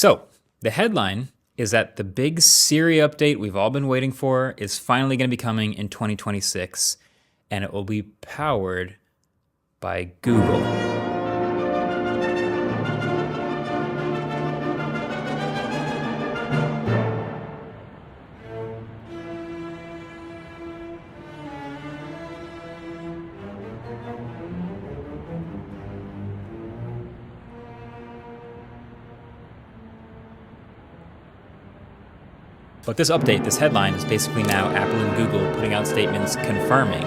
So the headline is that the big Siri update we've all been waiting for is finally going to be coming in 2026, and it will be powered by Google. But this update, this headline, is basically now Apple and Google putting out statements confirming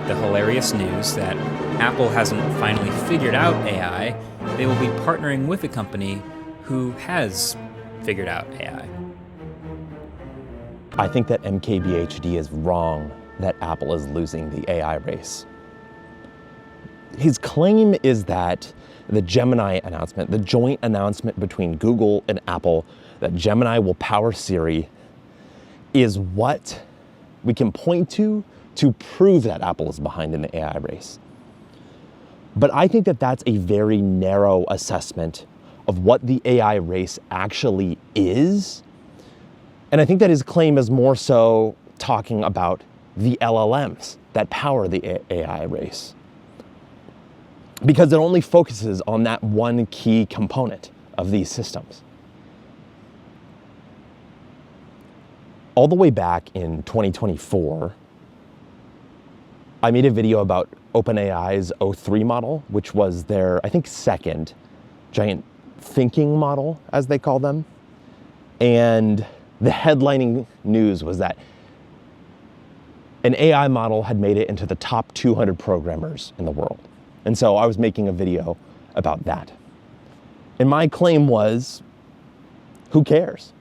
the hilarious news that Apple hasn't finally figured out AI. They will be partnering with a company who has figured out AI. I think that MKBHD is wrong that Apple is losing the AI race. His claim is that the Gemini announcement, the joint announcement between Google and Apple, that Gemini will power Siri, is what we can point to prove that Apple is behind in the AI race. But I think that that's a very narrow assessment of what the AI race actually is. And I think that his claim is more so talking about the LLMs that power the AI race, because it only focuses on that one key component of these systems. All the way back in 2024, I made a video about OpenAI's O3 model, which was their, I think, second giant thinking model, as they call them. And the headlining news was that an AI model had made it into the top 200 programmers in the world. And so I was making a video about that. And my claim was, who cares?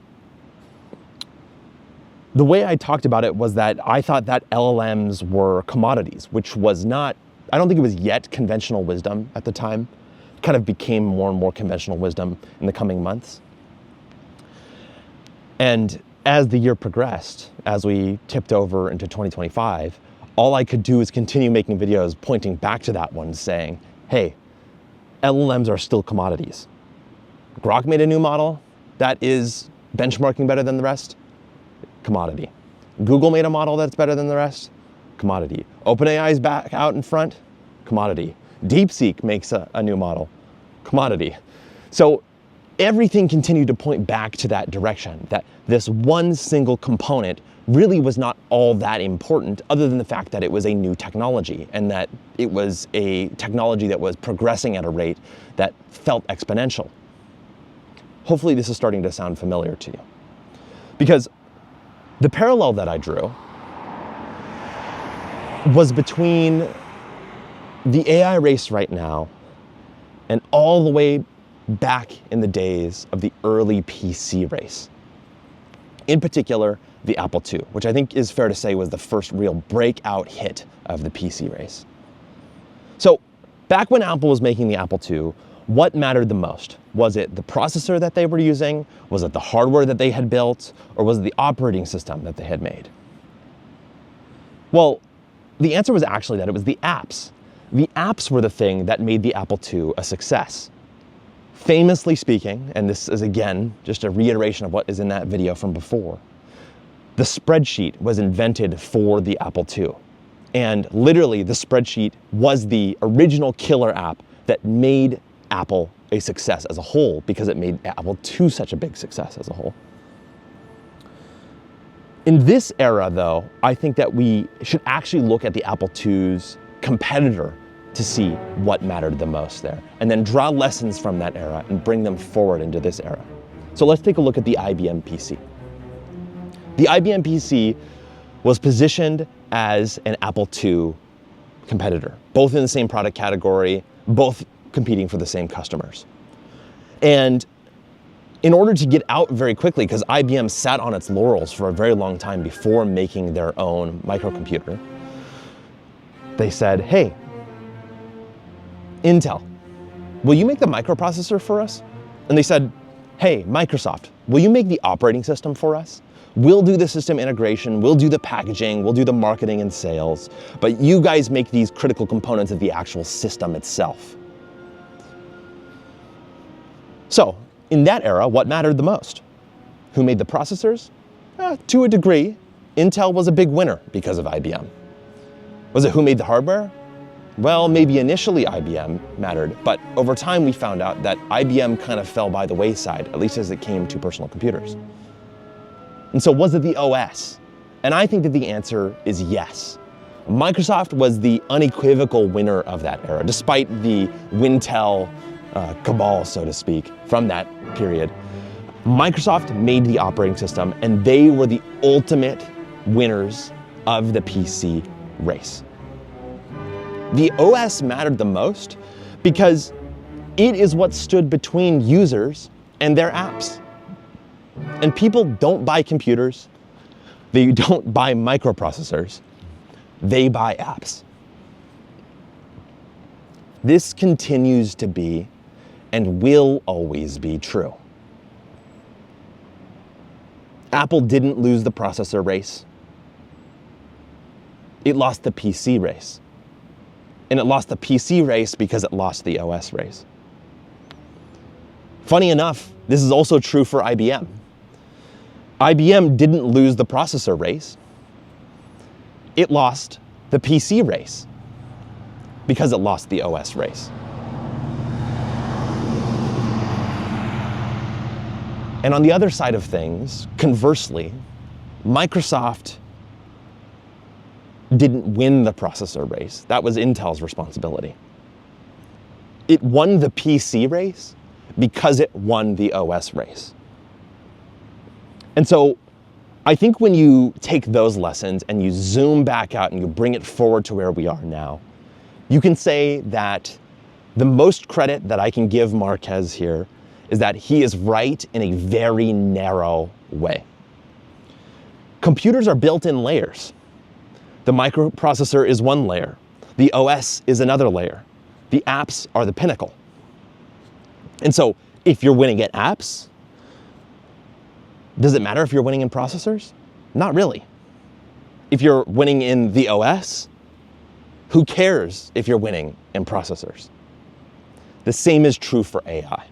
The way I talked about it was that I thought that LLMs were commodities, which was not, I don't think it was yet conventional wisdom at the time. It kind of became more and more conventional wisdom in the coming months. And as the year progressed, as we tipped over into 2025, all I could do is continue making videos pointing back to that one, saying, hey, LLMs are still commodities. Grok made a new model that is benchmarking better than the rest. Commodity. Google made a model that's better than the rest. Commodity. OpenAI is back out in front. Commodity. DeepSeek makes a new model. Commodity. So everything continued to point back to that direction, that this one single component really was not all that important, other than the fact that it was a new technology and that it was a technology that was progressing at a rate that felt exponential. Hopefully this is starting to sound familiar to you, because the parallel that I drew was between the AI race right now and all the way back in the days of the early PC race. In particular, the Apple II, which I think is fair to say was the first real breakout hit of the PC race. So back when Apple was making the Apple II, what mattered the most? Was it the processor that they were using? Was it the hardware that they had built? Or was it the operating system that they had made? Well, the answer was actually that it was the apps. The apps were the thing that made the Apple II a success. Famously speaking, and this is again just a reiteration of what is in that video from before, the spreadsheet was invented for the Apple II. And literally the spreadsheet was the original killer app that made Apple a success as a whole, because it made Apple II such a big success as a whole. In this era, though, I think that we should actually look at the Apple II's competitor to see what mattered the most there, and then draw lessons from that era and bring them forward into this era. So let's take a look at the IBM PC. The IBM PC was positioned as an Apple II competitor, both in the same product category, both competing for the same customers. And in order to get out very quickly, because IBM sat on its laurels for a very long time before making their own microcomputer, they said, hey, Intel, will you make the microprocessor for us? And they said, hey, Microsoft, will you make the operating system for us? We'll do the system integration, we'll do the packaging, we'll do the marketing and sales, but you guys make these critical components of the actual system itself. So in that era, what mattered the most? Who made the processors? To a degree, Intel was a big winner because of IBM. Was it who made the hardware? Well, maybe initially IBM mattered, but over time we found out that IBM kind of fell by the wayside, at least as it came to personal computers. And so was it the OS? And I think that the answer is yes. Microsoft was the unequivocal winner of that era, despite the Wintel cabal, so to speak, from that period. Microsoft made the operating system, and they were the ultimate winners of the PC race. The OS mattered the most because it is what stood between users and their apps. And people don't buy computers, they don't buy microprocessors, they buy apps. This continues to be and will always be true. Apple didn't lose the processor race. It lost the PC race. And it lost the PC race because it lost the OS race. Funny enough, this is also true for IBM. IBM didn't lose the processor race. It lost the PC race because it lost the OS race. And on the other side of things, conversely, Microsoft didn't win the processor race. That was Intel's responsibility. It won the PC race because it won the OS race. And so I think when you take those lessons and you zoom back out and you bring it forward to where we are now, you can say that the most credit that I can give Marques here is that he is right in a very narrow way. Computers are built in layers. The microprocessor is one layer. The OS is another layer. The apps are the pinnacle. And so if you're winning at apps, does it matter if you're winning in processors? Not really. If you're winning in the OS, who cares if you're winning in processors? The same is true for AI.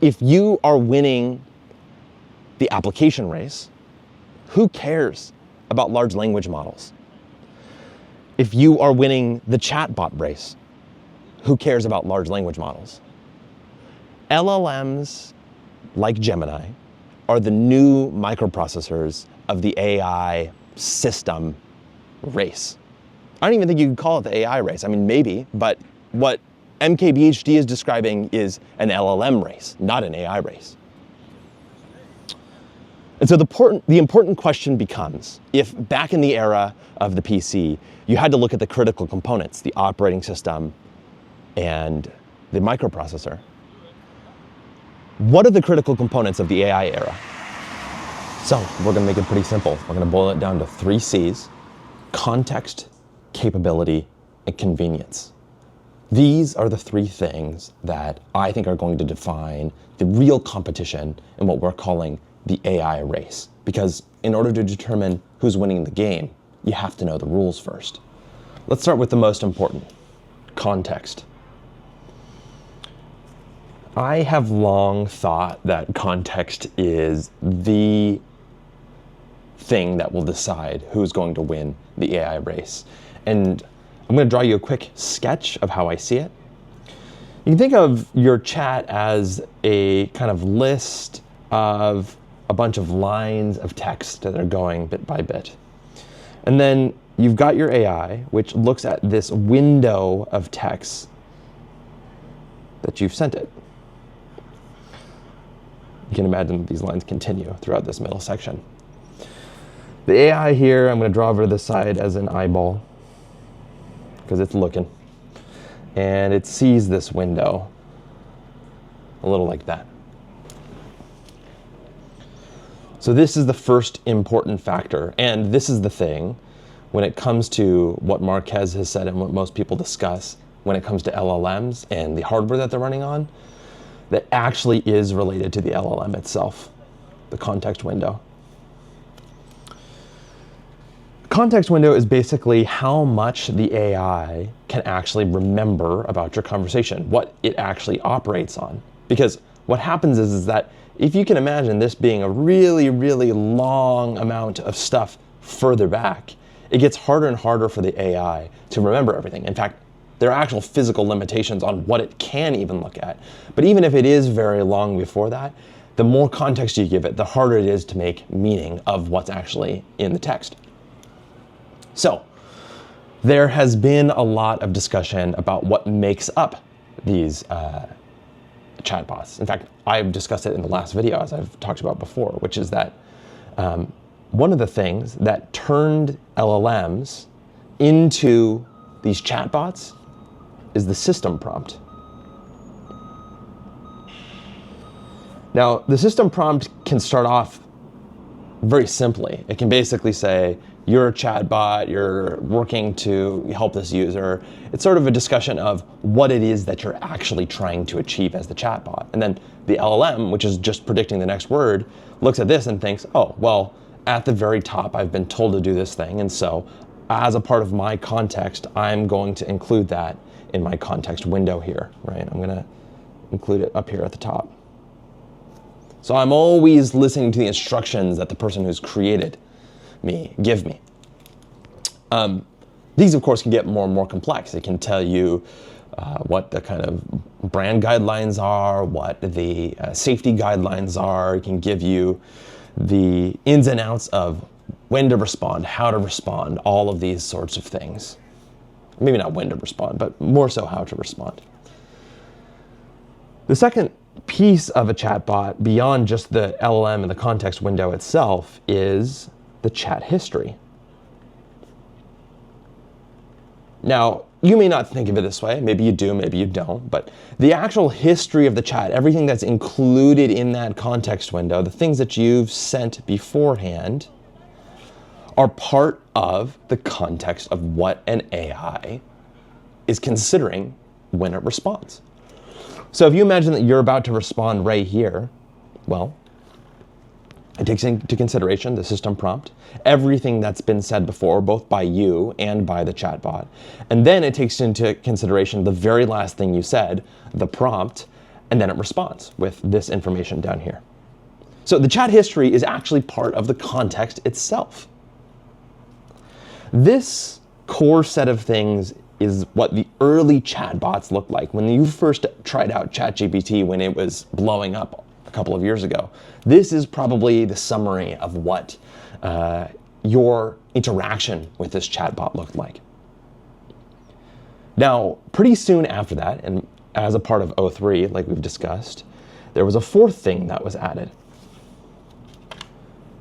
If you are winning the application race, who cares about large language models? If you are winning the chatbot race, who cares about large language models? LLMs, like Gemini, are the new microprocessors of the AI system race. I don't even think you could call it the AI race. I mean, maybe, but what MKBHD is describing is an LLM race, not an AI race. And so the important question becomes, if back in the era of the PC, you had to look at the critical components, the operating system and the microprocessor, what are the critical components of the AI era? So we're gonna make it pretty simple. We're gonna boil it down to 3 C's: context, capability, and convenience. These are the 3 things that I think are going to define the real competition in what we're calling the AI race. Because in order to determine who's winning the game, you have to know the rules first. Let's start with the most important, context. I have long thought that context is the thing that will decide who's going to win the AI race. And I'm going to draw you a quick sketch of how I see it. You can think of your chat as a kind of list of a bunch of lines of text that are going bit by bit. And then you've got your AI, which looks at this window of text that you've sent it. You can imagine that these lines continue throughout this middle section. The AI here, I'm going to draw over to the side as an eyeball because it's looking. And it sees this window a little like that. So this is the first important factor, and this is the thing when it comes to what Marques has said and what most people discuss when it comes to LLMs and the hardware that they're running on, that actually is related to the LLM itself, the context window. Context window is basically how much the AI can actually remember about your conversation, what it actually operates on. Because what happens is that if you can imagine this being a really, really long amount of stuff further back, it gets harder and harder for the AI to remember everything. In fact, there are actual physical limitations on what it can even look at. But even if it is very long before that, the more context you give it, the harder it is to make meaning of what's actually in the text. So there has been a lot of discussion about what makes up these chatbots. In fact, I've discussed it in the last video, as I've talked about before, which is that one of the things that turned LLMs into these chatbots is the system prompt. Now, the system prompt can start off very simply. It can basically say, you're a chatbot, you're working to help this user. It's sort of a discussion of what it is that you're actually trying to achieve as the chatbot. And then the LLM, which is just predicting the next word, looks at this and thinks, oh, well, at the very top, I've been told to do this thing. And so as a part of my context, I'm going to include that in my context window here, right? I'm gonna include it up here at the top. So I'm always listening to the instructions that the person who's created me give me. These, of course, can get more and more complex. It can tell you what the kind of brand guidelines are, what the safety guidelines are. It can give you the ins and outs of when to respond, how to respond, all of these sorts of things. Maybe not when to respond, but more so how to respond. The second piece of a chatbot, beyond just the LLM and the context window itself, is the chat history. Now, you may not think of it this way. Maybe you do, maybe you don't. But the actual history of the chat, everything that's included in that context window, the things that you've sent beforehand, are part of the context of what an AI is considering when it responds. So if you imagine that you're about to respond right here, well, it takes into consideration the system prompt, everything that's been said before, both by you and by the chatbot. And then it takes into consideration the very last thing you said, the prompt, and then it responds with this information down here. So the chat history is actually part of the context itself. This core set of things is what the early chatbots looked like. When you first tried out ChatGPT when it was blowing up a couple of years ago, this is probably the summary of what your interaction with this chatbot looked like. Now, pretty soon after that, and as a part of O3, like we've discussed, there was a fourth thing that was added,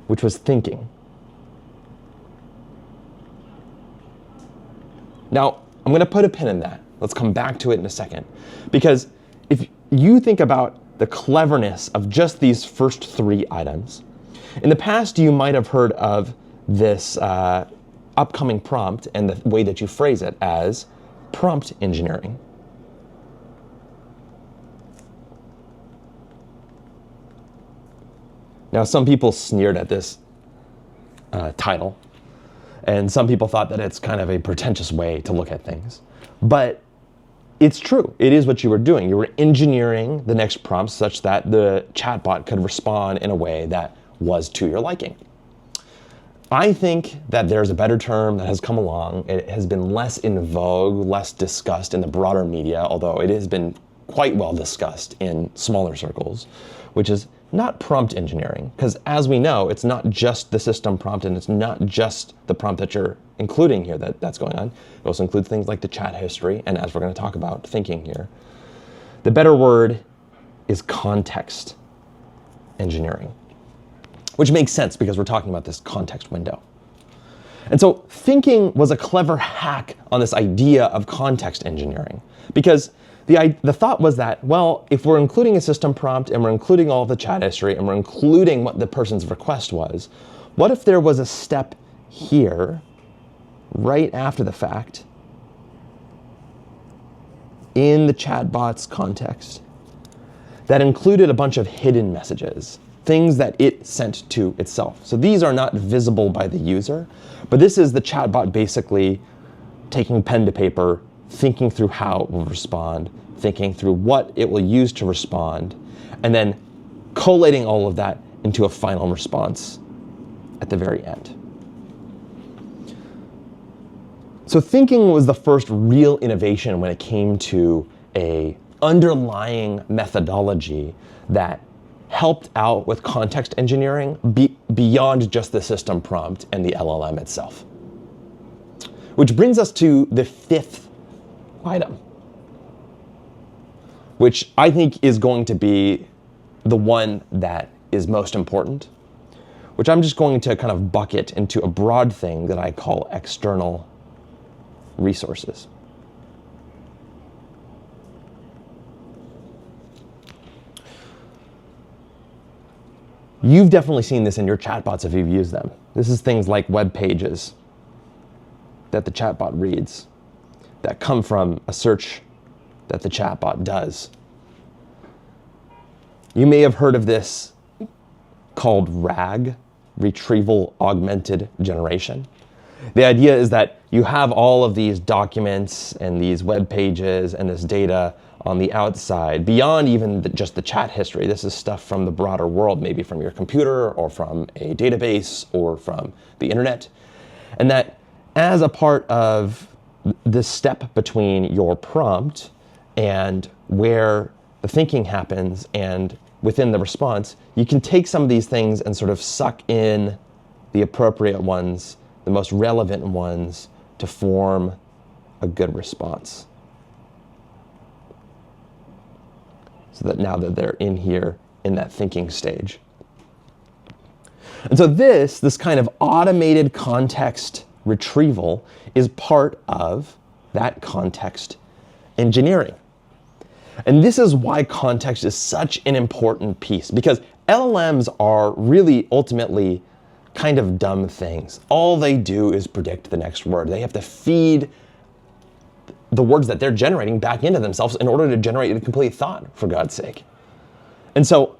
which was thinking. Now, I'm going to put a pin in that. Let's come back to it in a second. Because if you think about the cleverness of just these first three items, in the past you might have heard of this upcoming prompt and the way that you phrase it as prompt engineering. Now, some people sneered at this title. And some people thought that it's kind of a pretentious way to look at things. But it's true. It is what you were doing. You were engineering the next prompt such that the chatbot could respond in a way that was to your liking. I think that there's a better term that has come along. It has been less in vogue, less discussed in the broader media, although it has been quite well discussed in smaller circles, which is not prompt engineering, because as we know, it's not just the system prompt and it's not just the prompt that you're including here that's going on. It also includes things like the chat history, and as we're going to talk about thinking here. The better word is context engineering, which makes sense because we're talking about this context window. And so thinking was a clever hack on this idea of context engineering, because the thought was that, well, if we're including a system prompt and we're including all of the chat history and we're including what the person's request was, what if there was a step here, right after the fact, in the chatbot's context, that included a bunch of hidden messages, things that it sent to itself. So these are not visible by the user, but this is the chatbot basically taking pen to paper, thinking through how it will respond, thinking through what it will use to respond, and then collating all of that into a final response at the very end. So thinking was the first real innovation when it came to a underlying methodology that helped out with context engineering beyond just the system prompt and the LLM itself. Which brings us to the fifth item, which I think is going to be the one that is most important, which I'm just going to kind of bucket into a broad thing that I call external resources. You've definitely seen this in your chatbots if you've used them. This is things like web pages that the chatbot reads that come from a search that the chatbot does. You may have heard of this called RAG, Retrieval Augmented Generation. The idea is that you have all of these documents and these web pages and this data on the outside, beyond even just the chat history. This is stuff from the broader world, maybe from your computer or from a database or from the internet. And that as a part of this step between your prompt and where the thinking happens and within the response, you can take some of these things and sort of suck in the appropriate ones, the most relevant ones, to form a good response. So that now that they're in here in that thinking stage. And so this kind of automated context retrieval is part of that context engineering. And this is why context is such an important piece, because LLMs are really ultimately kind of dumb things. All they do is predict the next word. They have to feed the words that they're generating back into themselves in order to generate a complete thought, for God's sake. And so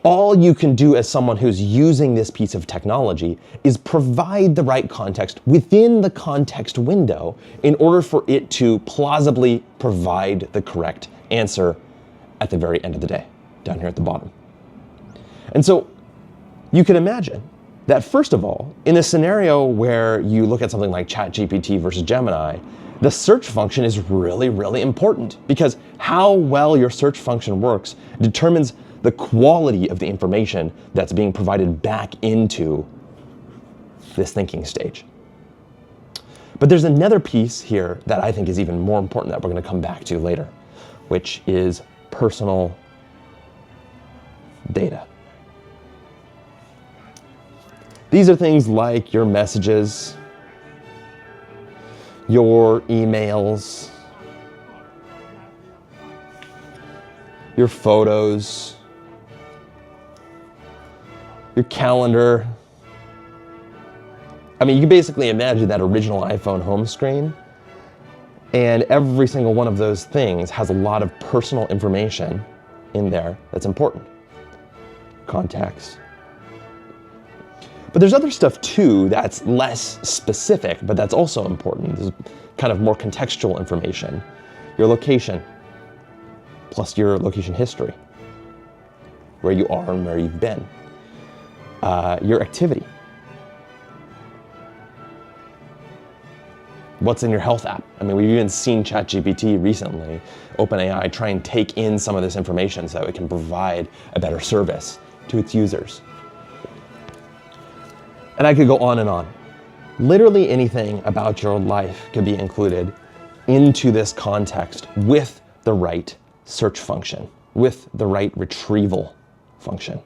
all you can do as someone who's using this piece of technology is provide the right context within the context window in order for it to plausibly provide the correct answer at the very end of the day, down here at the bottom. And so you can imagine that, first of all, in a scenario where you look at something like ChatGPT versus Gemini, the search function is really, really important, because how well your search function works determines the quality of the information that's being provided back into this thinking stage. But there's another piece here that I think is even more important that we're going to come back to later, which is personal data. These are things like your messages, your emails, your photos, your calendar. I mean, you can basically imagine that original iPhone home screen, and every single one of those things has a lot of personal information in there that's important. Contacts. But there's other stuff too that's less specific, but that's also important. There's kind of more contextual information. Your location, plus your location history, where you are and where you've been. Your activity. What's in your health app? I mean, we've even seen ChatGPT recently, OpenAI, try and take in some of this information so it can provide a better service to its users. And I could go on and on. Literally anything about your life could be included into this context with the right search function, with the right retrieval function.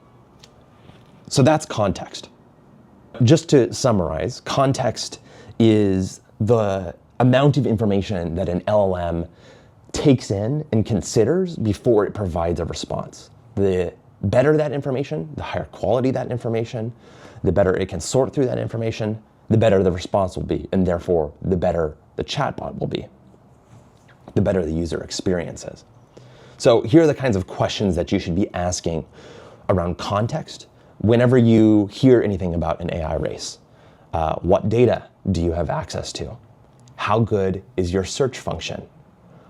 So that's context. Just to summarize, context is the amount of information that an LLM takes in and considers before it provides a response. The better that information, the higher quality that information, the better it can sort through that information, the better the response will be, and therefore the better the chatbot will be, the better the user experience is. So here are the kinds of questions that you should be asking around context whenever you hear anything about an AI race. What data do you have access to? How good is your search function?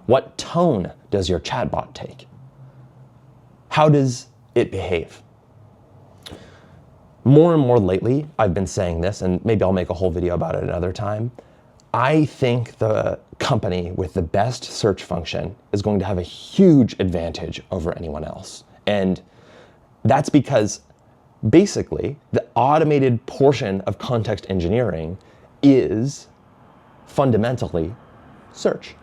What tone does your chatbot take? How does it behave? More and more lately, I've been saying this, and maybe I'll make a whole video about it another time. I think the company with the best search function is going to have a huge advantage over anyone else. And that's because basically the automated portion of context engineering is fundamentally search.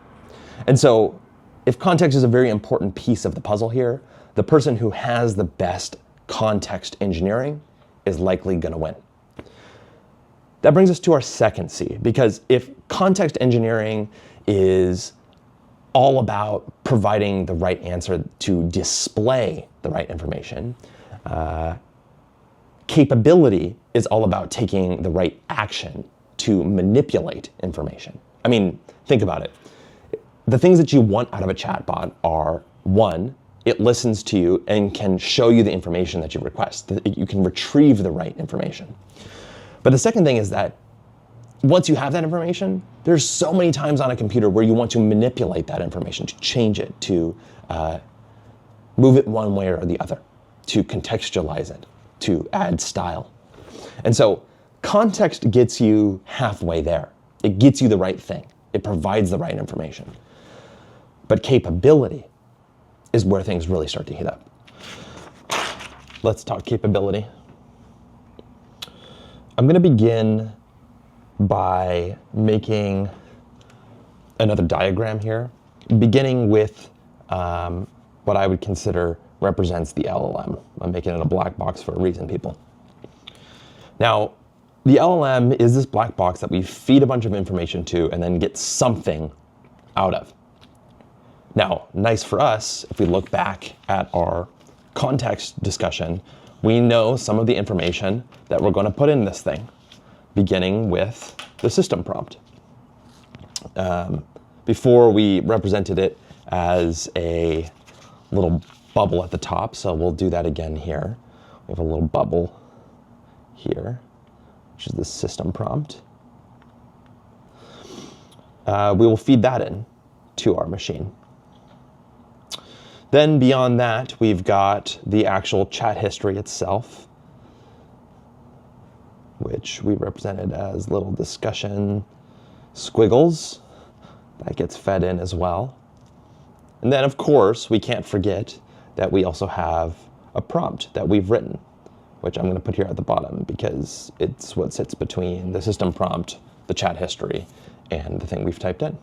And so if context is a very important piece of the puzzle here, the person who has the best context engineering is likely going to win. That brings us to our second C, because if context engineering is all about providing the right answer to display the right information, capability is all about taking the right action to manipulate information. I mean, think about it. The things that you want out of a chatbot are, one, it listens to you and can show you the information that you request, that you can retrieve the right information. But the second thing is that once you have that information, there's so many times on a computer where you want to manipulate that information, to change it, to move it one way or the other, to contextualize it, to add style. And so context gets you halfway there. It gets you the right thing. It provides the right information. But capability is where things really start to heat up. Let's talk capability. I'm going to begin by making another diagram here, beginning with what I would consider represents the LLM. I'm making it a black box for a reason, people. Now, the LLM is this black box that we feed a bunch of information to and then get something out of. Now, nice for us, if we look back at our context discussion, we know some of the information that we're going to put in this thing, beginning with the system prompt. Before we represented it as a little bubble at the top, so we'll do that again here. We have a little bubble here, which is the system prompt. We will feed that in to our machine. Then beyond that, we've got the actual chat history itself, which we represented as little discussion squiggles. That gets fed in as well. And then, of course, we can't forget that we also have a prompt that we've written, which I'm going to put here at the bottom because it's what sits between the system prompt, the chat history, and the thing we've typed in.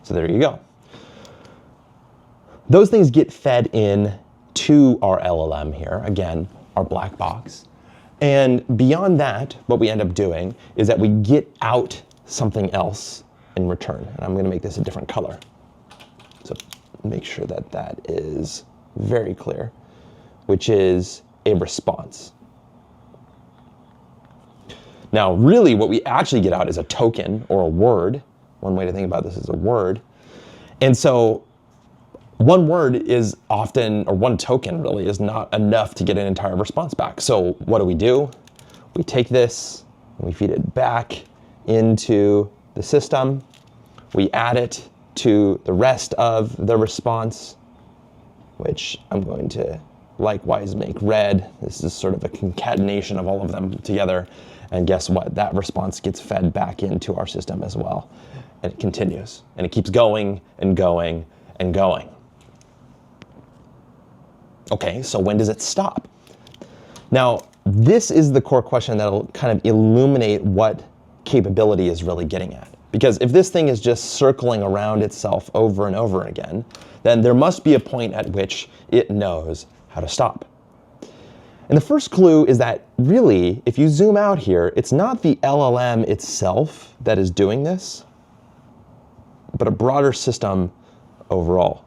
So there you go. Those things get fed in to our LLM here, again, our black box. And beyond that, what we end up doing is that we get out something else in return. And I'm going to make this a different color. So make sure that that is very clear, which is a response. Now, really what we actually get out is a token or a word. One way to think about this is a word. And so one word is often, or one token really, is not enough to get an entire response back. So what do? We take this and we feed it back into the system. We add it to the rest of the response, which I'm going to likewise make red. This is sort of a concatenation of all of them together. And guess what? That response gets fed back into our system as well. And it continues. And it keeps going and going and going. Okay, so when does it stop? Now, this is the core question that'll kind of illuminate what capability is really getting at. Because if this thing is just circling around itself over and over again, then there must be a point at which it knows how to stop. And the first clue is that really, if you zoom out here, it's not the LLM itself that is doing this, but a broader system overall.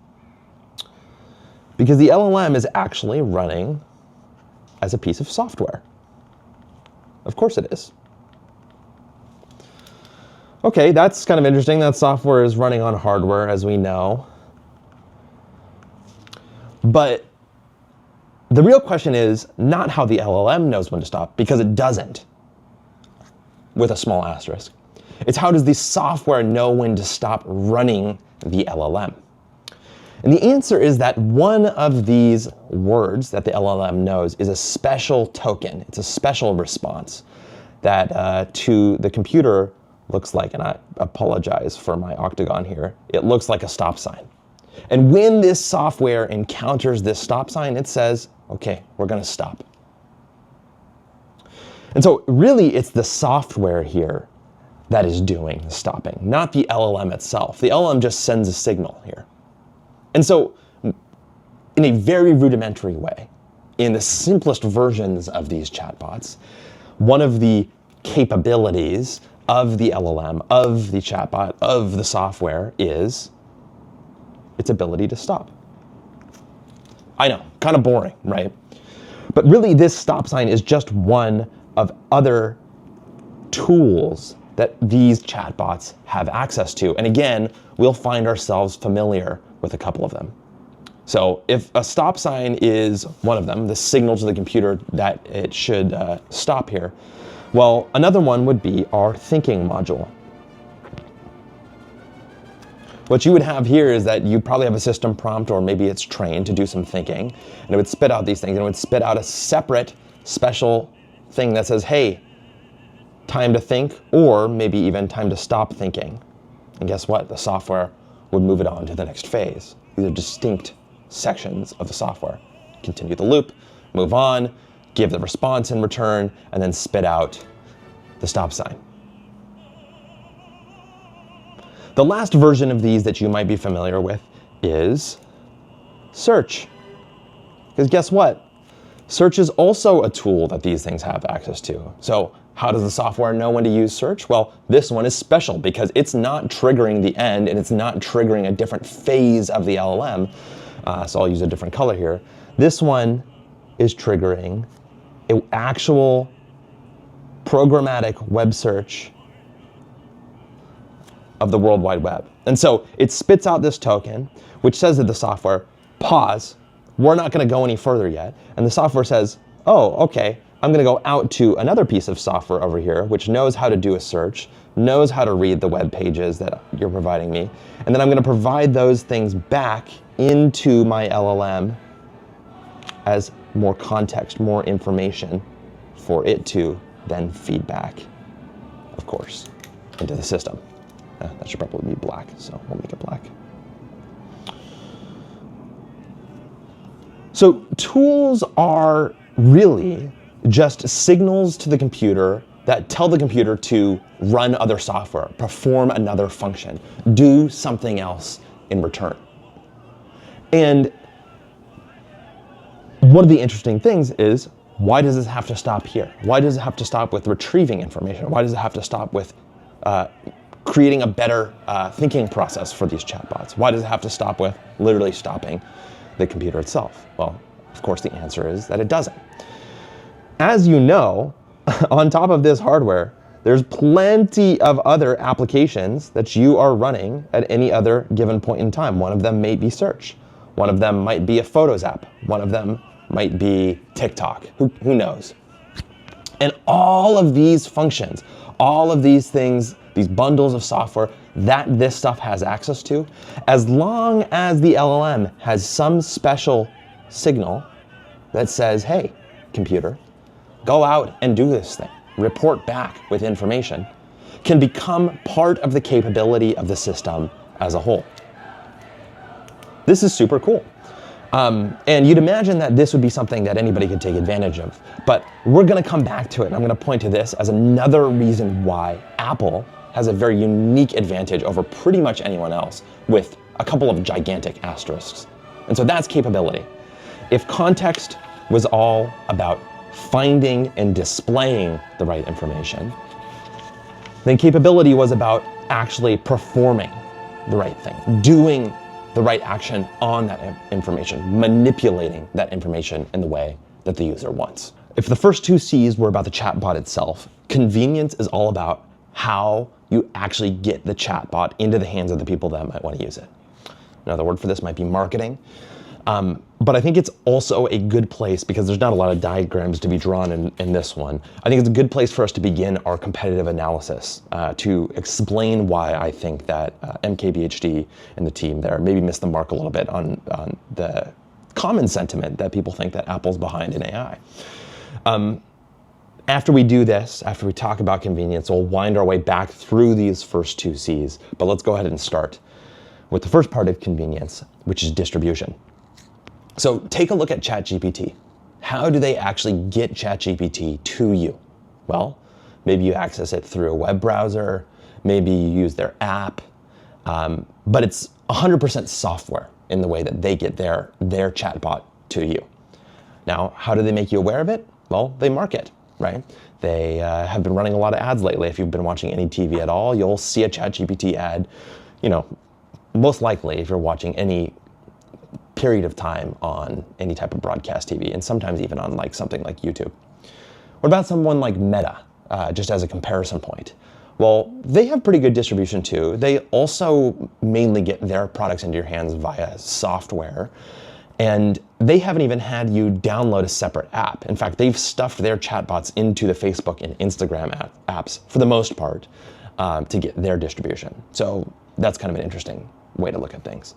Because the LLM is actually running as a piece of software. Of course it is. Okay, that's kind of interesting. That software is running on hardware, as we know. But the real question is not how the LLM knows when to stop, because it doesn't, with a small asterisk. It's how does the software know when to stop running the LLM? And the answer is that one of these words that the LLM knows is a special token. It's a special response that to the computer looks like, and I apologize for my octagon here, it looks like a stop sign. And when this software encounters this stop sign, it says, okay, we're going to stop. And so really it's the software here that is doing the stopping, not the LLM itself. The LLM just sends a signal here. And so in a very rudimentary way, in the simplest versions of these chatbots, one of the capabilities of the LLM, of the chatbot, of the software is its ability to stop. I know, kind of boring, right? But really this stop sign is just one of other tools that these chatbots have access to. And again, we'll find ourselves familiar with a couple of them. So if a stop sign is one of them, the signal to the computer that it should stop here, well, another one would be our thinking module. What you would have here is that you probably have a system prompt, or maybe it's trained to do some thinking, and it would spit out these things, and it would spit out a separate special thing that says, hey, time to think, or maybe even time to stop thinking. And guess what? The software would move it on to the next phase. These are distinct sections of the software. Continue the loop, move on, give the response in return, and then spit out the stop sign. The last version of these that you might be familiar with is search. Because guess what? Search is also a tool that these things have access to. So how does the software know when to use search? Well, this one is special because it's not triggering the end, and it's not triggering a different phase of the LLM. So I'll use a different color here. This one is triggering an actual programmatic web search of the World Wide Web. And so it spits out this token, which says to the software, pause, we're not going to go any further yet. And the software says, oh, okay, I'm going to go out to another piece of software over here, which knows how to do a search, knows how to read the web pages that you're providing me. And then I'm going to provide those things back into my LLM as more context, more information for it to then feed back, of course, into the system. That should probably be black, so we'll make it black. So tools are really just signals to the computer that tell the computer to run other software, perform another function, do something else in return. And one of the interesting things is, why does this have to stop here? Why does it have to stop with retrieving information? Why does it have to stop with creating a better thinking process for these chatbots? Why does it have to stop with literally stopping the computer itself? Well, of course, the answer is that it doesn't. As you know, on top of this hardware, there's plenty of other applications that you are running at any other given point in time. One of them may be search. One of them might be a Photos app. One of them might be TikTok. Who knows? And all of these functions, all of these things, these bundles of software that this stuff has access to, as long as the LLM has some special signal that says, hey, computer, go out and do this thing, report back with information, can become part of the capability of the system as a whole. This is super cool. And you'd imagine that this would be something that anybody could take advantage of. But we're going to come back to it. And I'm going to point to this as another reason why Apple has a very unique advantage over pretty much anyone else, with a couple of gigantic asterisks. And so that's capability. If context was all about finding and displaying the right information, then capability was about actually performing the right thing, doing the right action on that information, manipulating that information in the way that the user wants. If the first two C's were about the chatbot itself, convenience is all about how you actually get the chatbot into the hands of the people that might want to use it. Another word for this might be marketing. But I think it's also a good place, because there's not a lot of diagrams to be drawn in this one. I think it's a good place for us to begin our competitive analysis to explain why I think that MKBHD and the team there maybe missed the mark a little bit on the common sentiment that people think that Apple's behind in AI. After we do this, after we talk about convenience, we'll wind our way back through these first two C's. But let's go ahead and start with the first part of convenience, which is distribution. So take a look at ChatGPT. How do they actually get ChatGPT to you? Well, maybe you access it through a web browser, maybe you use their app, but it's 100% software in the way that they get their chatbot to you. Now, how do they make you aware of it? Well, they market, right? They have been running a lot of ads lately. If you've been watching any TV at all, you'll see a ChatGPT ad, most likely if you're watching any period of time on any type of broadcast TV, and sometimes even on something like YouTube. What about someone like Meta, just as a comparison point? Well, they have pretty good distribution too. They also mainly get their products into your hands via software, and they haven't even had you download a separate app. In fact, they've stuffed their chatbots into the Facebook and Instagram apps for the most part to get their distribution. So that's kind of an interesting way to look at things.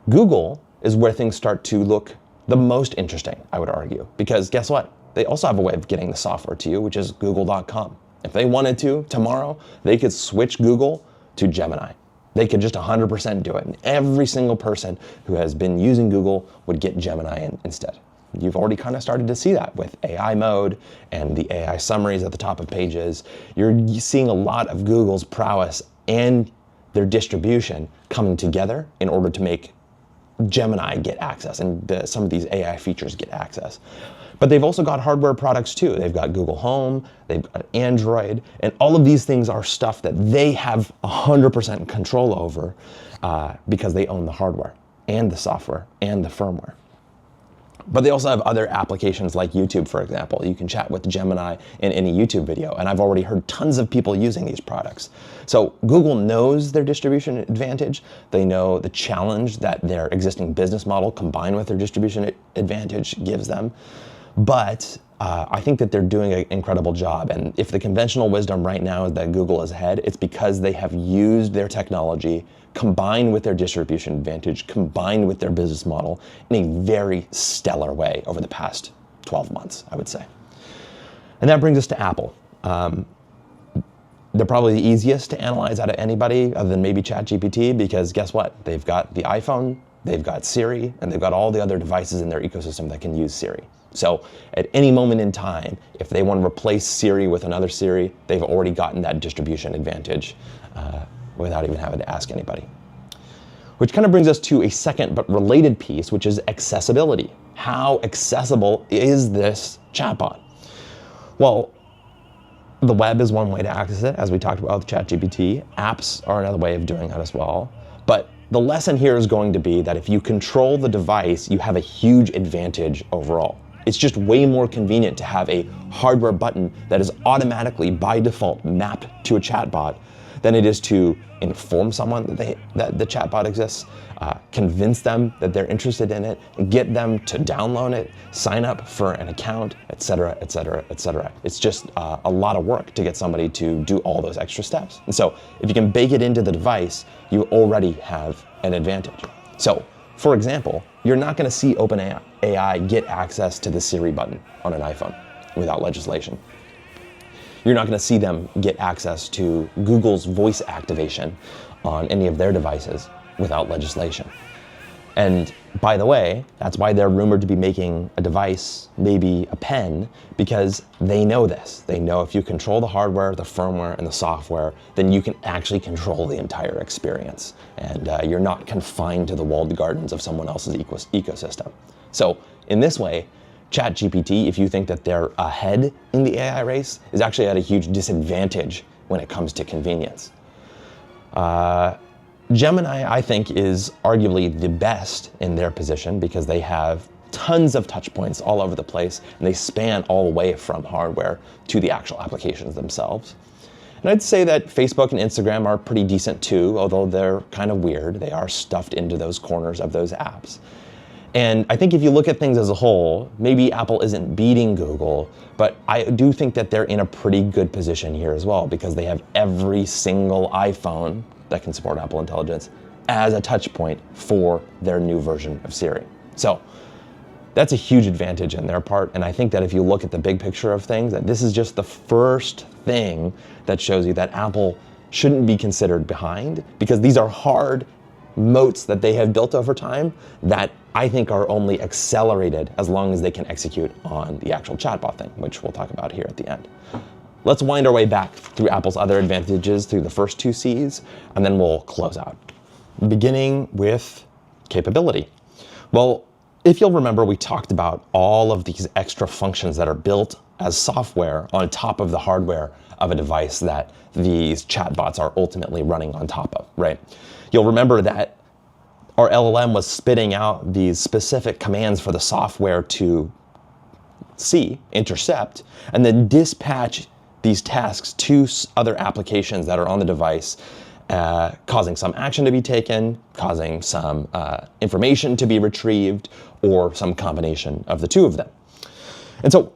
Google is where things start to look the most interesting, I would argue, because guess what? They also have a way of getting the software to you, which is google.com. If they wanted to, tomorrow, they could switch Google to Gemini. They could just 100% do it, and every single person who has been using Google would get Gemini instead. You've already kind of started to see that with AI mode and the AI summaries at the top of pages. You're seeing a lot of Google's prowess and their distribution coming together in order to make Gemini get access and some of these AI features get access. But they've also got hardware products too. They've got Google Home, they've got Android, and all of these things are stuff that they have 100% control over because they own the hardware and the software and the firmware. But they also have other applications like YouTube, for example. You can chat with Gemini in any YouTube video, and I've already heard tons of people using these products. So Google knows their distribution advantage. They know the challenge that their existing business model combined with their distribution advantage gives them. But I think that they're doing an incredible job. And if the conventional wisdom right now is that Google is ahead, it's because they have used their technology combined with their distribution advantage, combined with their business model in a very stellar way over the past 12 months, I would say. And that brings us to Apple. They're probably the easiest to analyze out of anybody other than maybe ChatGPT, because guess what? They've got the iPhone, they've got Siri, and they've got all the other devices in their ecosystem that can use Siri. So at any moment in time, if they want to replace Siri with another Siri, they've already gotten that distribution advantage without even having to ask anybody. Which kind of brings us to a second but related piece, which is accessibility. How accessible is this chatbot? Well, the web is one way to access it, as we talked about with ChatGPT. Apps are another way of doing that as well. But the lesson here is going to be that if you control the device, you have a huge advantage overall. It's just way more convenient to have a hardware button that is automatically, by default, mapped to a chatbot than it is to inform someone that the chatbot exists, convince them that they're interested in it, and get them to download it, sign up for an account, et cetera, et cetera, et cetera. It's just a lot of work to get somebody to do all those extra steps. And so if you can bake it into the device, you already have an advantage. So, for example, you're not going to see OpenAI get access to the Siri button on an iPhone without legislation. You're not going to see them get access to Google's voice activation on any of their devices without legislation. And by the way, that's why they're rumored to be making a device, maybe a pen, because they know this. They know if you control the hardware, the firmware, and the software, then you can actually control the entire experience. And you're not confined to the walled gardens of someone else's ecosystem. So in this way, ChatGPT, if you think that they're ahead in the AI race, is actually at a huge disadvantage when it comes to convenience. Gemini, I think, is arguably the best in their position because they have tons of touch points all over the place, and they span all the way from hardware to the actual applications themselves. And I'd say that Facebook and Instagram are pretty decent too, although they're kind of weird. They are stuffed into those corners of those apps. And I think if you look at things as a whole, maybe Apple isn't beating Google, but I do think that they're in a pretty good position here as well, because they have every single iPhone that can support Apple Intelligence as a touch point for their new version of Siri. So that's a huge advantage in their part. And I think that if you look at the big picture of things, that this is just the first thing that shows you that Apple shouldn't be considered behind, because these are hard moats that they have built over time that I think are only accelerated as long as they can execute on the actual chatbot thing, which we'll talk about here at the end. Let's wind our way back through Apple's other advantages through the first two C's, and then we'll close out. Beginning with capability. Well, if you'll remember, we talked about all of these extra functions that are built as software on top of the hardware of a device that these chatbots are ultimately running on top of, right? You'll remember that our LLM was spitting out these specific commands for the software to see, intercept, and then dispatch these tasks to other applications that are on the device, causing some action to be taken, causing some information to be retrieved, or some combination of the two of them. And so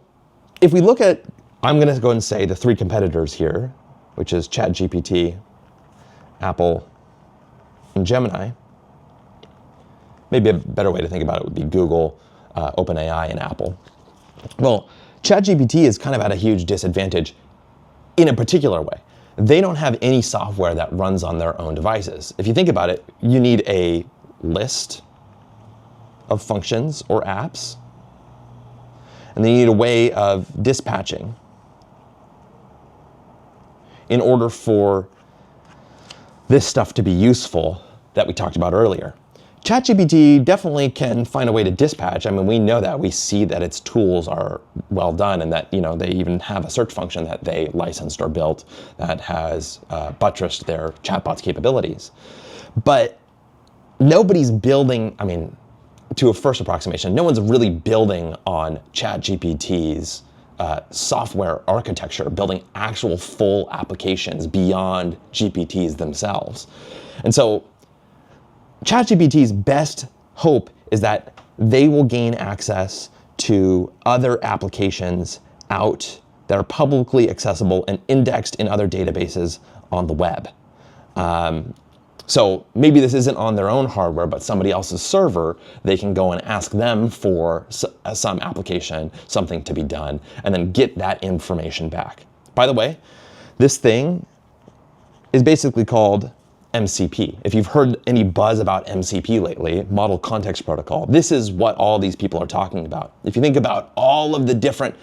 if we look at, I'm going to go and say the three competitors here, which is ChatGPT, Apple, and Gemini. Maybe a better way to think about it would be Google, OpenAI, and Apple. Well, ChatGPT is kind of at a huge disadvantage in a particular way. They don't have any software that runs on their own devices. If you think about it, you need a list of functions or apps, and then you need a way of dispatching in order for this stuff to be useful that we talked about earlier. ChatGPT definitely can find a way to dispatch. I mean, we know that. We see that its tools are well done, and that, they even have a search function that they licensed or built that has buttressed their chatbot's capabilities. But nobody's building, to a first approximation, no one's really building on ChatGPT's software architecture, building actual full applications beyond GPTs themselves. And so ChatGPT's best hope is that they will gain access to other applications out that are publicly accessible and indexed in other databases on the web. So maybe this isn't on their own hardware, but somebody else's server, they can go and ask them for some application, something to be done, and then get that information back. By the way, this thing is basically called MCP. If you've heard any buzz about MCP lately, Model Context Protocol, this is what all these people are talking about. If you think about all of the different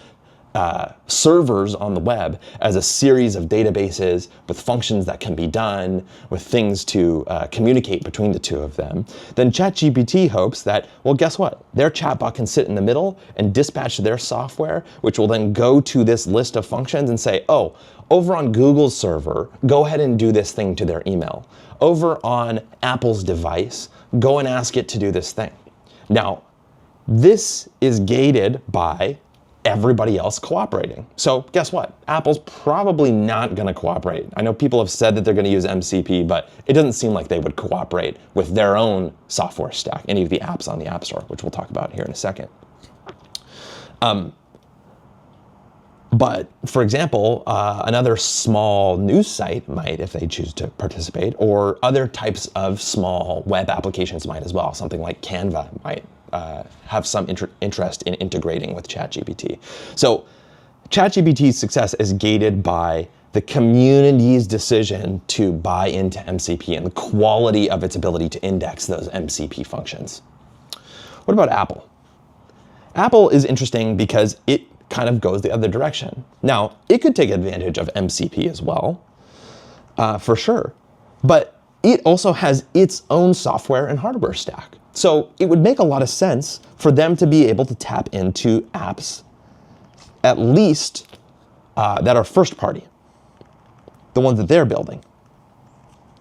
servers on the web as a series of databases with functions that can be done, with things to communicate between the two of them, then ChatGPT hopes that, well, guess what? Their chatbot can sit in the middle and dispatch their software, which will then go to this list of functions and say, oh, over on Google's server, go ahead and do this thing to their email. Over on Apple's device, go and ask it to do this thing. Now, this is gated by everybody else cooperating. So guess what? Apple's probably not going to cooperate. I know people have said that they're going to use MCP, but it doesn't seem like they would cooperate with their own software stack, any of the apps on the App Store, which we'll talk about here in a second. But for example, another small news site might, if they choose to participate, or other types of small web applications might as well. Something like Canva might have some interest in integrating with ChatGPT. So ChatGPT's success is gated by the community's decision to buy into MCP and the quality of its ability to index those MCP functions. What about Apple? Apple is interesting because it kind of goes the other direction. Now, it could take advantage of MCP as well, for sure, but it also has its own software and hardware stack. So it would make a lot of sense for them to be able to tap into apps, at least that are first party, the ones that they're building.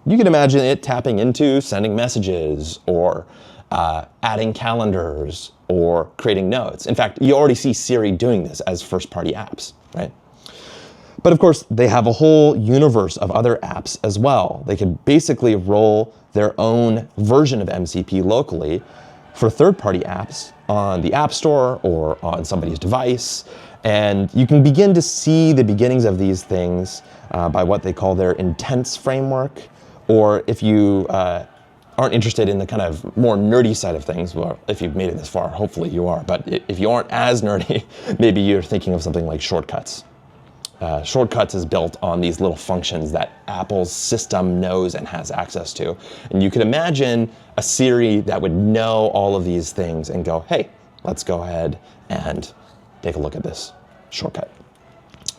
You can imagine it tapping into sending messages or adding calendars or creating notes. In fact, you already see Siri doing this as first-party apps, right? But of course, they have a whole universe of other apps as well. They could basically roll their own version of MCP locally for third-party apps on the App Store or on somebody's device. And you can begin to see the beginnings of these things by what they call their intents framework. Or if you aren't interested in the kind of more nerdy side of things, well, if you've made it this far, hopefully you are. But if you aren't as nerdy, maybe you're thinking of something like shortcuts. Shortcuts is built on these little functions that Apple's system knows and has access to. And you could imagine a Siri that would know all of these things and go, hey, let's go ahead and take a look at this shortcut.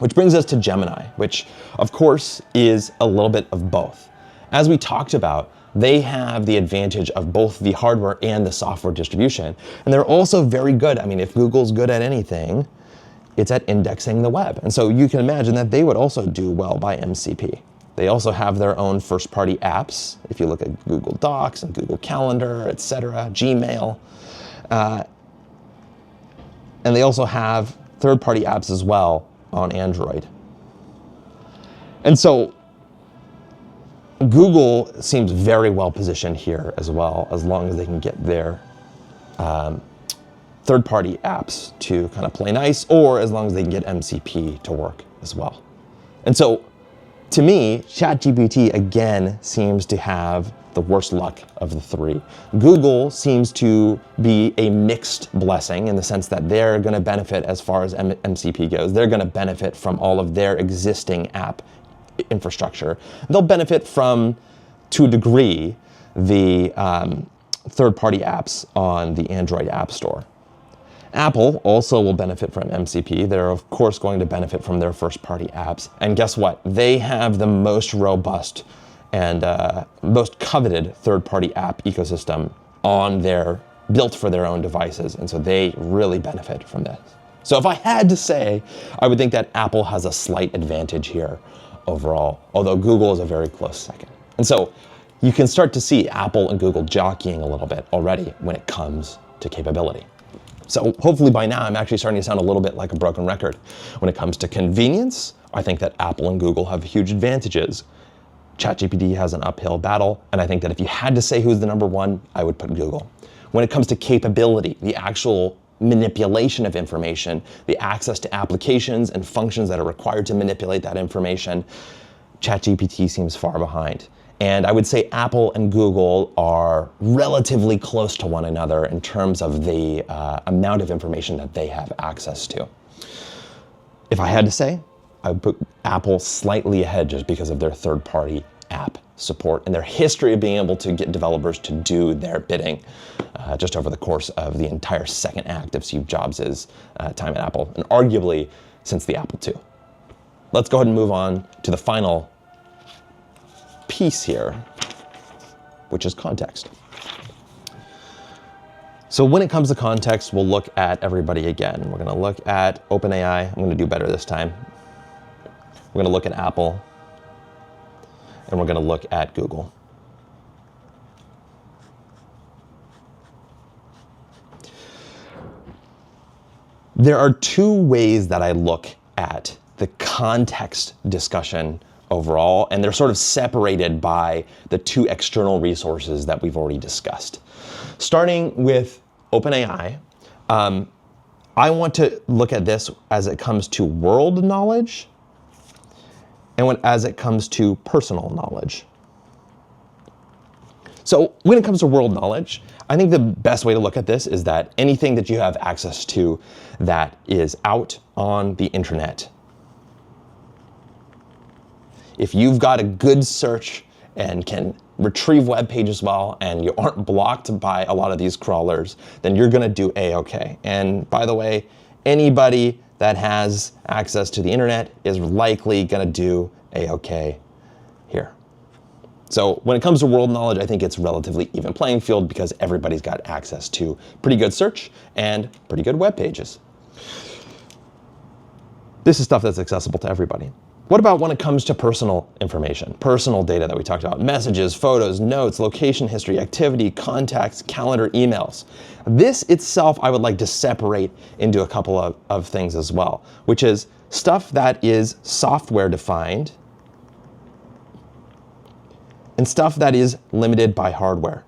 Which brings us to Gemini, which of course is a little bit of both. As we talked about, they have the advantage of both the hardware and the software distribution. And they're also very good. I mean, if Google's good at anything, it's at indexing the web. And so you can imagine that they would also do well by MCP. They also have their own first-party apps. If you look at Google Docs and Google Calendar, etc., Gmail. And they also have third-party apps as well on Android. And so Google seems very well positioned here as well, as long as they can get their third-party apps to kind of play nice, or as long as they can get MCP to work as well. And so, to me, ChatGPT again seems to have the worst luck of the three. Google seems to be a mixed blessing in the sense that they're going to benefit as far as MCP goes. They're going to benefit from all of their existing app infrastructure. They'll benefit from, to a degree, the third-party apps on the Android App Store. Apple also will benefit from MCP. They're of course going to benefit from their first-party apps. And guess what? They have the most robust and most coveted third-party app ecosystem built for their own devices. And so they really benefit from this. So if I had to say, I would think that Apple has a slight advantage here overall, although Google is a very close second. And so you can start to see Apple and Google jockeying a little bit already when it comes to capability. So hopefully by now I'm actually starting to sound a little bit like a broken record. When it comes to convenience, I think that Apple and Google have huge advantages. ChatGPT has an uphill battle, and I think that if you had to say who's the number one, I would put Google. When it comes to capability, the actual manipulation of information, the access to applications and functions that are required to manipulate that information, ChatGPT seems far behind. And I would say Apple and Google are relatively close to one another in terms of the amount of information that they have access to. If I had to say, I would put Apple slightly ahead just because of their third-party app support and their history of being able to get developers to do their bidding just over the course of the entire second act of Steve Jobs' time at Apple, and arguably since the Apple II. Let's go ahead and move on to the final piece here, which is context. So when it comes to context, we'll look at everybody again. We're going to look at OpenAI. I'm going to do better this time. We're going to look at Apple, and we're going to look at Google. There are two ways that I look at the context discussion overall, and they're sort of separated by the two external resources that we've already discussed. Starting with OpenAI, I want to look at this as it comes to world knowledge and as it comes to personal knowledge. So when it comes to world knowledge, I think the best way to look at this is that anything that you have access to that is out on the internet, if you've got a good search and can retrieve web pages well, and you aren't blocked by a lot of these crawlers, then you're gonna do A-okay. And by the way, anybody that has access to the internet is likely gonna do A-okay here. So when it comes to world knowledge, I think it's relatively even playing field because everybody's got access to pretty good search and pretty good web pages. This is stuff that's accessible to everybody. What about when it comes to personal information, personal data that we talked about? Messages, photos, notes, location history, activity, contacts, calendar, emails. This itself I would like to separate into a couple of things as well, which is stuff that is software defined and stuff that is limited by hardware.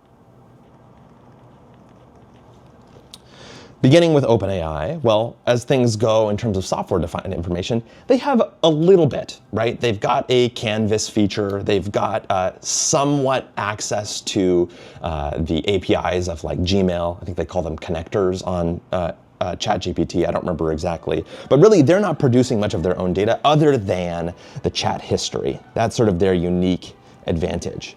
Beginning with OpenAI, well, as things go in terms of software-defined information, they have a little bit, right? They've got a Canvas feature. They've got somewhat access to the APIs of like Gmail. I think they call them connectors on ChatGPT. I don't remember exactly. But really, they're not producing much of their own data other than the chat history. That's sort of their unique advantage.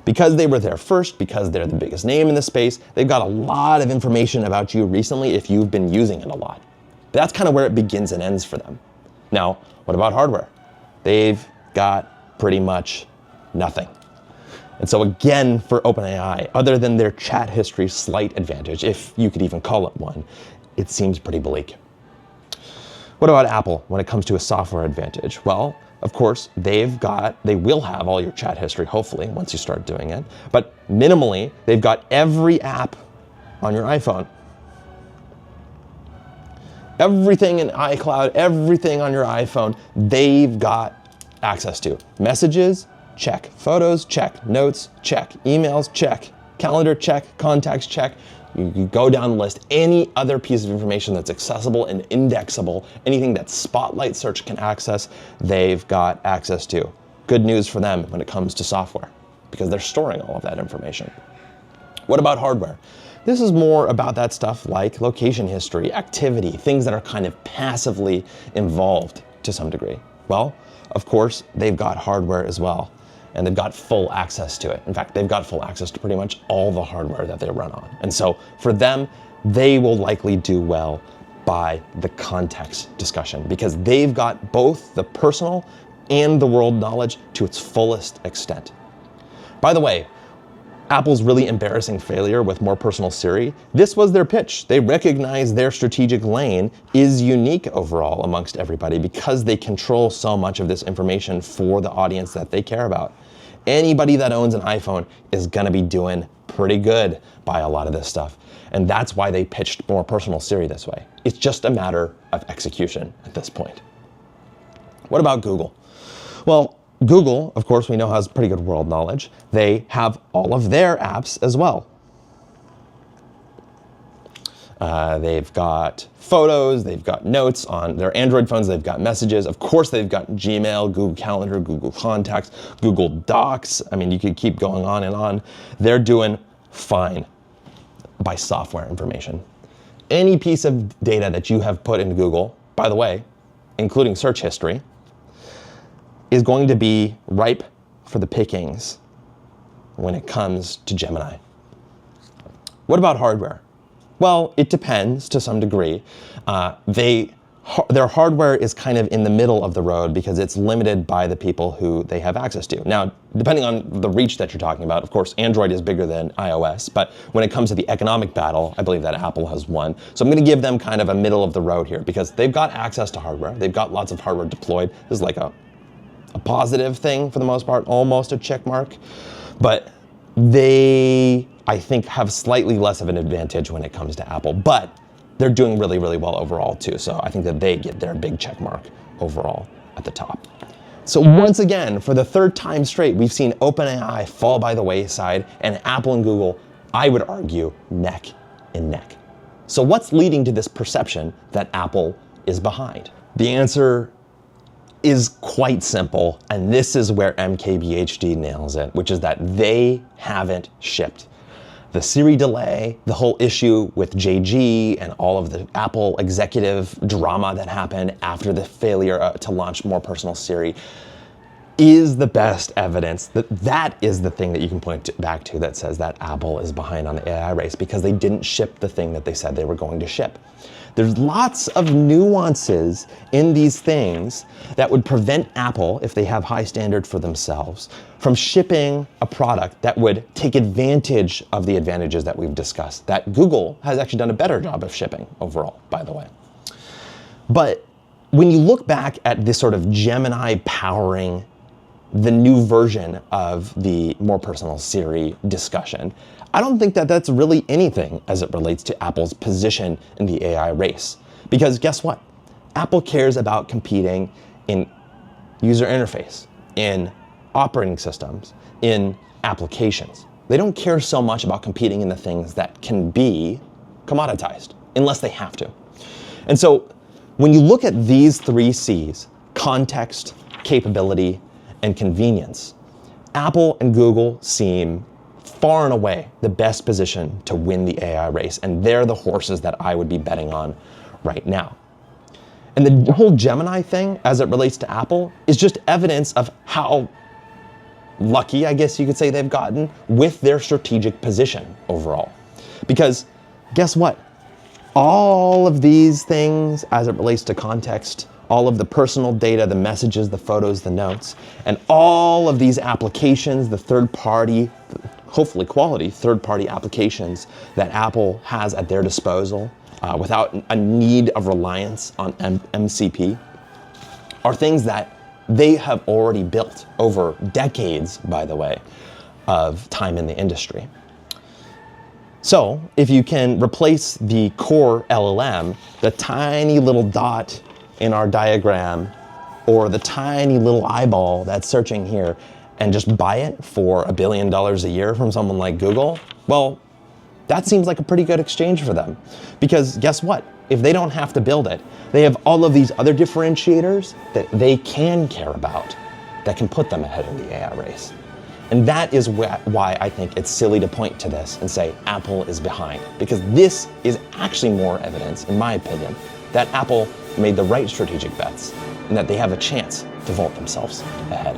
Because they were there first, because they're the biggest name in the space, they've got a lot of information about you recently if you've been using it a lot. That's kind of where it begins and ends for them. Now, what about hardware? They've got pretty much nothing. And so again, for OpenAI, other than their chat history slight advantage, if you could even call it one, it seems pretty bleak. What about Apple when it comes to a software advantage? Well, of course, they will have all your chat history, hopefully, once you start doing it. But minimally, they've got every app on your iPhone. Everything in iCloud, everything on your iPhone, they've got access to. Messages, check. Photos, check. Notes, check. Emails, check. Calendar, check. Contacts, check. You go down the list. Any other piece of information that's accessible and indexable, anything that Spotlight search can access, they've got access to. Good news for them when it comes to software, because they're storing all of that information. What about hardware? This is more about that stuff like location history, activity, things that are kind of passively involved to some degree. Well, of course, they've got hardware as well. And they've got full access to it. In fact, they've got full access to pretty much all the hardware that they run on. And so for them, they will likely do well by the context discussion because they've got both the personal and the world knowledge to its fullest extent. By the way, Apple's really embarrassing failure with more personal Siri, this was their pitch. They recognize their strategic lane is unique overall amongst everybody because they control so much of this information for the audience that they care about. Anybody that owns an iPhone is gonna be doing pretty good by a lot of this stuff. And that's why they pitched more personal Siri this way. It's just a matter of execution at this point. What about Google? Well, Google, of course, we know has pretty good world knowledge. They have all of their apps as well. They've got photos, they've got notes on their Android phones, they've got messages. Of course, they've got Gmail, Google Calendar, Google Contacts, Google Docs. I mean, you could keep going on and on. They're doing fine by software information. Any piece of data that you have put into Google, by the way, including search history, is going to be ripe for the pickings when it comes to Gemini. What about hardware? Well, it depends to some degree. Their hardware is kind of in the middle of the road because it's limited by the people who they have access to. Now, depending on the reach that you're talking about, of course, Android is bigger than iOS, but when it comes to the economic battle, I believe that Apple has won. So I'm gonna give them kind of a middle of the road here because they've got access to hardware. They've got lots of hardware deployed. This is like a positive thing for the most part, almost a check mark. But they, I think, have slightly less of an advantage when it comes to Apple, but they're doing really, really well overall too. So I think that they get their big check mark overall at the top. So once again, for the third time straight, we've seen OpenAI fall by the wayside and Apple and Google, I would argue, neck and neck. So what's leading to this perception that Apple is behind? The answer is quite simple, and this is where MKBHD nails it, which is that they haven't shipped. The Siri delay, the whole issue with JG and all of the Apple executive drama that happened after the failure to launch more personal Siri is the best evidence that is the thing that you can point back to that says that Apple is behind on the AI race because they didn't ship the thing that they said they were going to ship. There's lots of nuances in these things that would prevent Apple, if they have high standard for themselves, from shipping a product that would take advantage of the advantages that we've discussed, that Google has actually done a better job of shipping overall, by the way. But when you look back at this sort of Gemini powering the new version of the more personal Siri discussion, I don't think that that's really anything as it relates to Apple's position in the AI race. Because guess what? Apple cares about competing in user interface, in operating systems, in applications. They don't care so much about competing in the things that can be commoditized. unless they have to. And so when you look at these three C's, context, capability, and convenience, Apple and Google seem far and away the best position to win the AI race, and they're the horses that I would be betting on right now. And the whole Gemini thing, as it relates to Apple, is just evidence of how lucky, I guess you could say, they've gotten with their strategic position overall. Because guess what? All of these things, as it relates to context, all of the personal data, the messages, the photos, the notes, and all of these applications, the third-party, hopefully quality third-party applications that Apple has at their disposal without a need of reliance on MCP, are things that they have already built over decades, by the way, of time in the industry. So if you can replace the core LLM, the tiny little dot in our diagram, or the tiny little eyeball that's searching here, and just buy it for $1 billion a year from someone like Google, well, that seems like a pretty good exchange for them. Because guess what? If they don't have to build it, they have all of these other differentiators that they can care about that can put them ahead of the AI race. And that is why I think it's silly to point to this and say Apple is behind, because this is actually more evidence, in my opinion, that Apple made the right strategic bets and that they have a chance to vault themselves ahead.